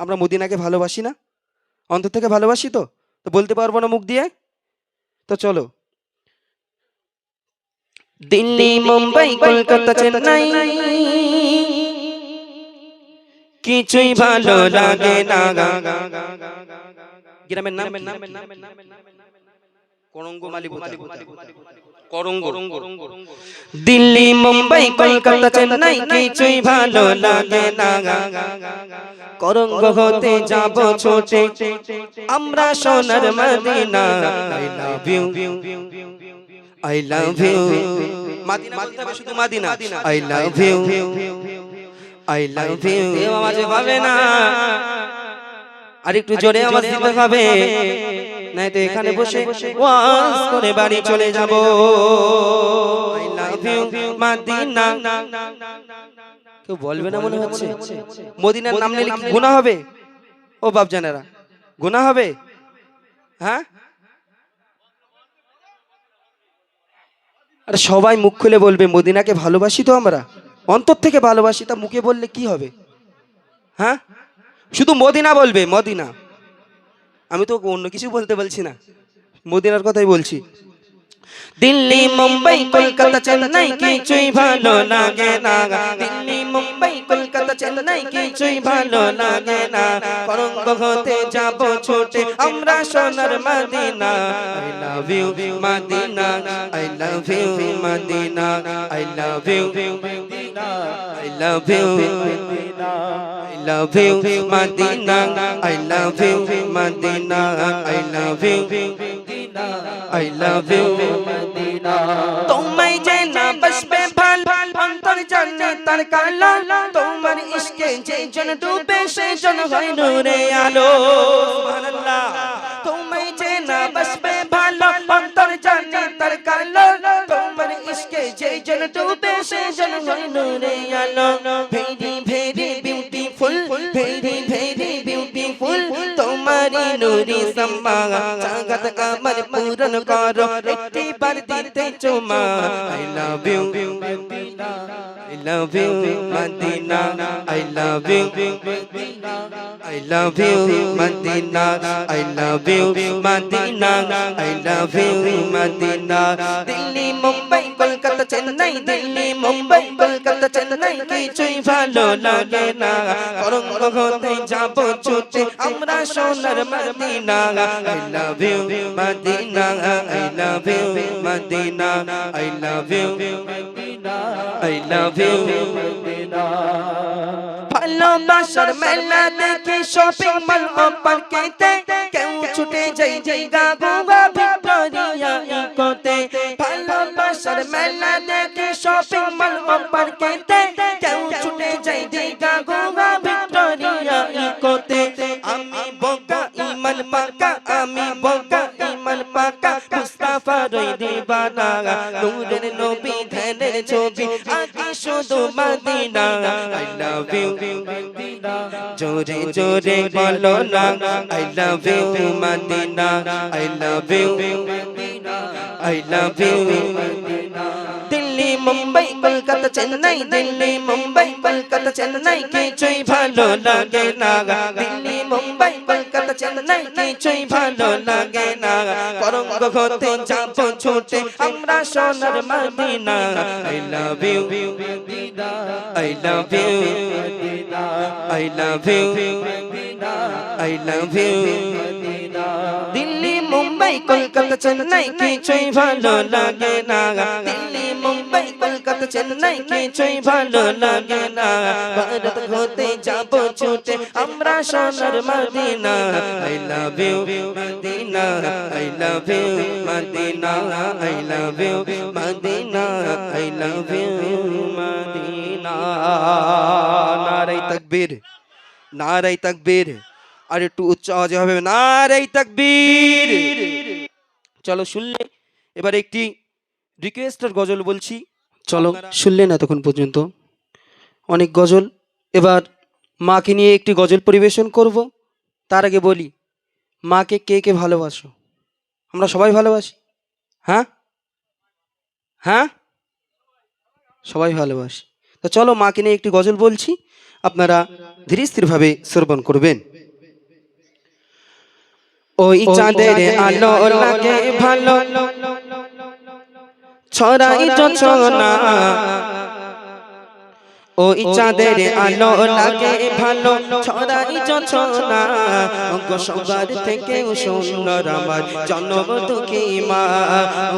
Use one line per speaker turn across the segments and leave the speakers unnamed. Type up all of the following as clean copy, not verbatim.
আমরা মদিনাকে ভালোবাসি না? অন্তর থেকে ভালোবাসি তো? তো বলতে পারবো না মুখ দিয়ে? তো চলো। দিল্লি, মুম্বাই, কলকাতা, চেন্নাই, কিছুই ভালো লাগে না। গ্রামের নাম করঙ্গমালি, করঙ্গ। দিল্লি, মুম্বাই, কলকাতা, চেন্নাই, কিছুই ভালো লাগে না। করঙ্গ হতে যাব ছোটে আমরা সোনার Medina. I love you, I love you. Medina বলতে হবে শুধু Medina. I love you, I love you. আওয়াজে হবে না, আর একটু জোরে আওয়াজ দিতে হবে, নাই তো এখানে বসে ওয়াজ করে বাড়ি চলে যাব। I love you Medina. কেউ বলবে না মনে হচ্ছে? মদিনার নাম নিলে কি গুনাহ হবে? ও বাপজানেরা, গুনাহ হবে? হ্যাঁ, আরে সবাই মুখ খুলে বলবে মদিনাকে ভালোবাসি তো আমরা, অন্তর থেকে ভালোবাসি। তা মুখে বললে কি হবে? হ্যাঁ, শুধু মদিনা বলবে, মদিনা। আমি তো অন্য কিছু বলতে বলছি না, মদিনার কথাই বলছি। দিল্লি, মুম্বাই, কলকাতা, চেন্নাই, কিছুই ভালো লাগে না। দিল্লি, মুম্বাই, কলকাতা, চেন্নাই, কিছুই ভালো লাগে না। করঙ্গ হতে যাব ছোটে আমরা সোনার Medina. I love you Medina, I love you Medina, I love you Medina, I love you Medina, I love you Medina, I love you Medina, I love you Medina, I love you Medina. তোমায় যে না বসবে ভালো অন্তর জানে তার কালো, তোমার ইশকে যে জন ডুবে সে জন হয় নূরে আলো। সুবহানাল্লাহ। তোমায় যে না বসবে ভালো অন্তর জানে তার কালো, তোমার ইশকে যে জন ডুবে সে জন হয় নূরে আলো। Very very beautiful, very very beautiful, তোমারি নূরি সম্মা জাগত আমার পূরণ করো একটি বার দিতে চুমা। I love you Medina, I love you Medina, I love you Medina, I love you Medina, I love you Medina, I love you Medina. Delhi, Mumbai, Kolkata, Chennai, Delhi, Mumbai, Kolkata, Chennai, কিছুই ভালো লাগে না। করঙ্গ হতে যাব ছুটে আমরা সোনার Medina. I love you Medina, I love you Medina, I love you Medina, I love you Medina. ভালোবাসার মেলা দেখে শপিং মল ও পার্কেতে কেউ ছুটে যাই জায়গা গোয়া ভিক্টোরিয়া ইকোতে। ভালোবাসার মেলা দেখে শপিং মল ও পার্কেতে কেউ ছুটে যাই জায়গা গোয়া ভিক্টোরিয়া ইকোতে। আমি বোকা ইমান পাকা, আমি বোকা ইমান পাকা, মুস্তাফা রই দিবানা, নূরের নবী ধ্যানের ছবি আকি শুধু Medina. I love you Medina, জোরে জোরে বলো না। I love you Medina, I love you Medina, I love you Medina. Delhi, Mumbai, Kolkata, Chennai, Delhi, Mumbai, Kolkata, Chennai, কিছুই ভালো লাগে না। দিল্লি, মুম্বাই, কলকাতা, চেন্নাই, কিছুই ভালো লাগে না। করঙ্গ হতে যাব ছুটে আমরা সোনার Medina. I love you Medina, I love you Medina, I love you Medina, I love you Medina. Delhi, Mumbai, Kolkata, Chennai, কিছুই ভালো লাগে না। দিল্লি, মুম্বাই, কলকাতা, চেন্নাই, কিছুই ভালো লাগে না। ভারত হতে যাব ছুটে আমরা সোনার Medina. I love you Medina, I love you Medina, I love you Medina, I love you Medina. নারে তাকবীর, নারে তাকবীর। আর একটু উচ্চ আওয়াজে হবে নারে তাকবীর। চলো শুনলে, এবার একটি রিকোয়েস্টের গজল বলছি, চলো শুনলেন এতক্ষণ পর্যন্ত অনেক গজল। এবার মাকে নিয়ে একটি গজল পরিবেশন করব। তার আগে বলি, মাকে কে কে ভালোবাসো? আমরা সবাই ভালোবাসি? হ্যাঁ হ্যাঁ, সবাই ভালোবাসি। তো চলো মাকে নিয়ে একটি গজল বলছি, আপনারা ধীরে স্থিরভাবে শ্রবণ করবেন। ওই চাঁদের আলো লাগে ভালো ছড়াই যোছনা ওই চাঁদের আলো লাগে ভালো ছড়াই যোছনা গো সবার থেকে সুন্দর আমার জন্ম দুঃখী মা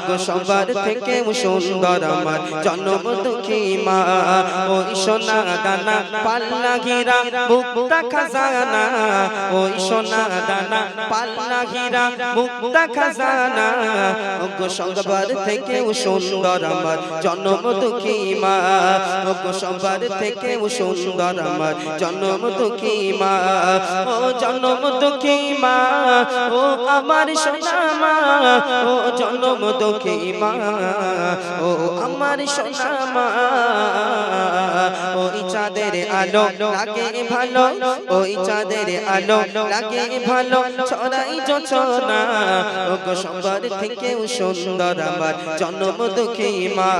গো সবার থেকে সুন্দর আমার জন্ম দুঃখী মা ওই সোনা দানা পাল্লা ঘিরা মুক্তা খাজানা ওই সোনা দানা পাল্লা ঘিরা মুক্তা খাজানা গো সবার থেকে সুন্দর আমার জন্ম দুঃখী মা গো সবার থেকে সুন্দর আমার জন্ম দুঃখী মা ও জন্ম দুঃখী মা ও আমার সোনা মা ও জন্ম দুঃখী মা ও আমার সোনা মা ওই চাঁদের আলো লাগে ভালো ওই চাঁদের আলো লাগে ভালো ছড়াই যোছনা গো সবার থেকে সুন্দর আমার জন্ম দুঃখী মা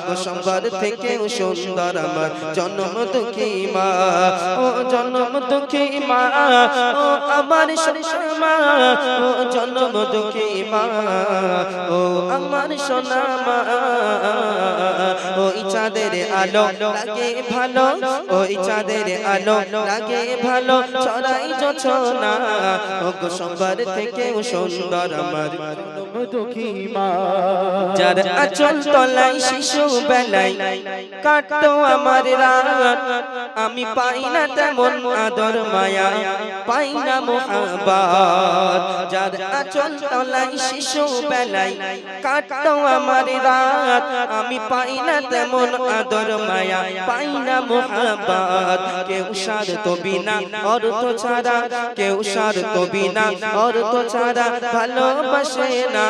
গো সবার থেকে সুন্দর আমার জন্ম দুঃখী মা ও জন্ম দুঃখী মা ও আমার সোনা মা ও জন্ম দুঃখী মা ও আমার সোনা মা ওই চাঁদের আলো লাগে ভালো ওই চাঁদের আলো লাগে ভালো ছড়াই যোছনা গো সবার থেকে সুন্দর আমার জন্ম দুঃখী মা যার আঁচল তলায় শিশু বেলায় কাটতো আমার রাত আমি পাই না তেমন আদর মায়া পাই না মোহাব্বত যার আঁচল তলায় শিশু বেলায় কাটতো আমার রাত আমি পাই না তেমন আদর মায়া পাই না মোহাব্বত কেউ স্বার্থ বিনা অর্থ ছাড়া কেউ স্বার্থ বিনা অর্থ ছাড়া ভালোবাসে না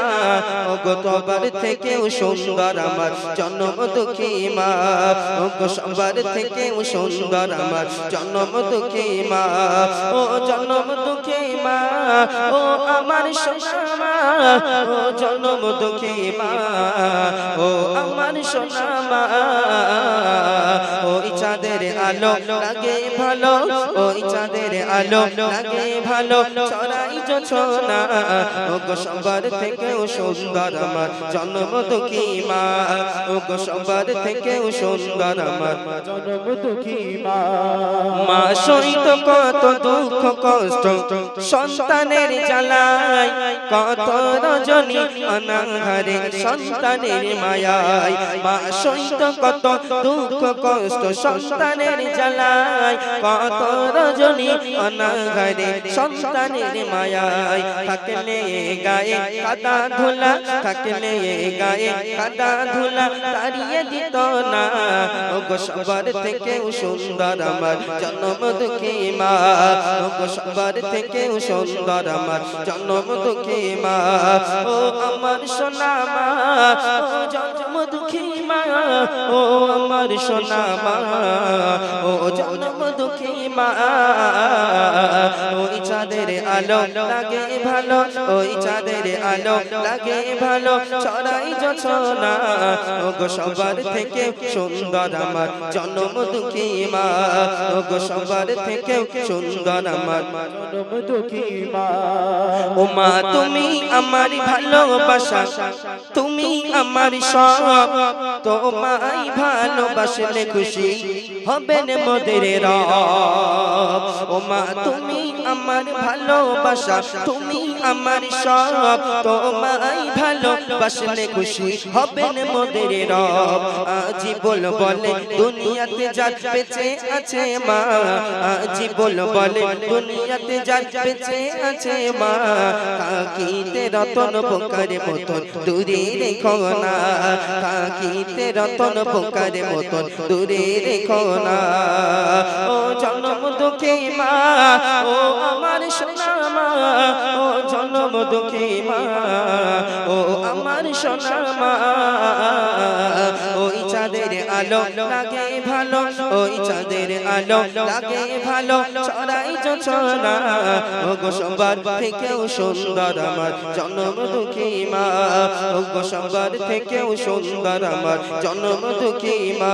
গো তোমার থেকেও সুন্দর আমার জন্ম দুঃখী মা গো সবার থেকে সুন্দর আমার জন্ম দুঃখী মা ও জন্ম দুঃখী মা ও আমার সোনা মা ও জন্ম দুঃখী মা ও আমার সোনা মা ওই চাঁদের আলো লাগে ভালো ওই চাঁদের আলো লাগে ভালো ছড়াই যোছনা গো সবার থেকে সুন্দর আমার জন্ম দুঃখী মা গো সবার থেকে সুন্দর আমার জন্ম দুঃখী মা মা সইত কত দুঃখ কষ্ট সন্তানের জ্বালায় কত রজনী অনাহারে সন্তানের মায়ায় মা সইত কত দুঃখ কষ্ট সন্তানের জ্বালায় কত রজনী অনাহারে সন্তানের মায়ায় থাকলে গায়ে কাদা ধুলা থাকলে গায়ে কাদা ধুলা তাড়িয়ে দিত না গো সবার থেকে সুন্দর আমার জন্ম দুঃখী মা গো সবার থেকে সুন্দর আমার জন্ম দুঃখী মা ও আমার সোনা মা ও জন্ম দুঃখী মা ও আমার সোনা মা ও জন্ম দুঃখী মা ওই চাঁদের আলো লাগে ভালো ওই চাঁদের আলো লাগে ভালো ছড়াই যোছনা গো সবার থেকে সুন্দর আমার জন্ম দুঃখী মা গো সবার থেকে সুন্দর আমার জন্ম দুঃখী মা ও মা তুমি আমার ভালোবাসা তুমি আমার সব তোমায় ভালোবাসলে খুশি হবেন মোদের রব ও মা তুমি আমার ভালোবাসা তুমি আমার সব তোমায় ভালোবাসলে খুশি হবেন মোদের রব আজি বল বলে দুনিয়াতে যার বেঁচে আছে মা আজি বল বলে দুনিয়াতে যার বেঁচে আছে মা কাকিতে রতন পোকারে মতন দূরে রেখো না কাকিতে রতন পোকারে মতন দূরে রেখো না ও জন্ম দুঃখী মা ও আমার সোনা মা ও জন্ম দুঃখী মা ও আমার সোনা মা ওই চাঁদের আলো লাগে ভালো ওই চাঁদের আলো লাগে ভালো ছড়াই যোছনা গো সবার থেকেও সুন্দর আমার জন্ম দুঃখী মা গো সবার থেকেও সুন্দর আমার জন্ম দুঃখী মা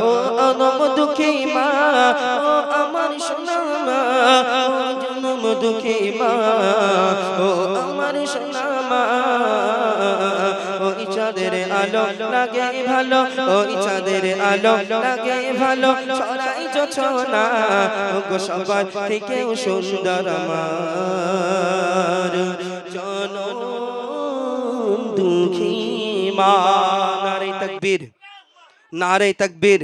ও জন্ম দুঃখী মা ও আমার সোনা মা ও জন্ম দুঃখী মা ও আমার সোনা মা ওই চাঁদের আলো লাগে ভালো ওই চাঁদের আলো লাগে ভালো ছড়াই জোছনা গো সবার থেকেও সুন্দর আমার জনম দুঃখী মা নারে তাকবীর নারে তাকবীর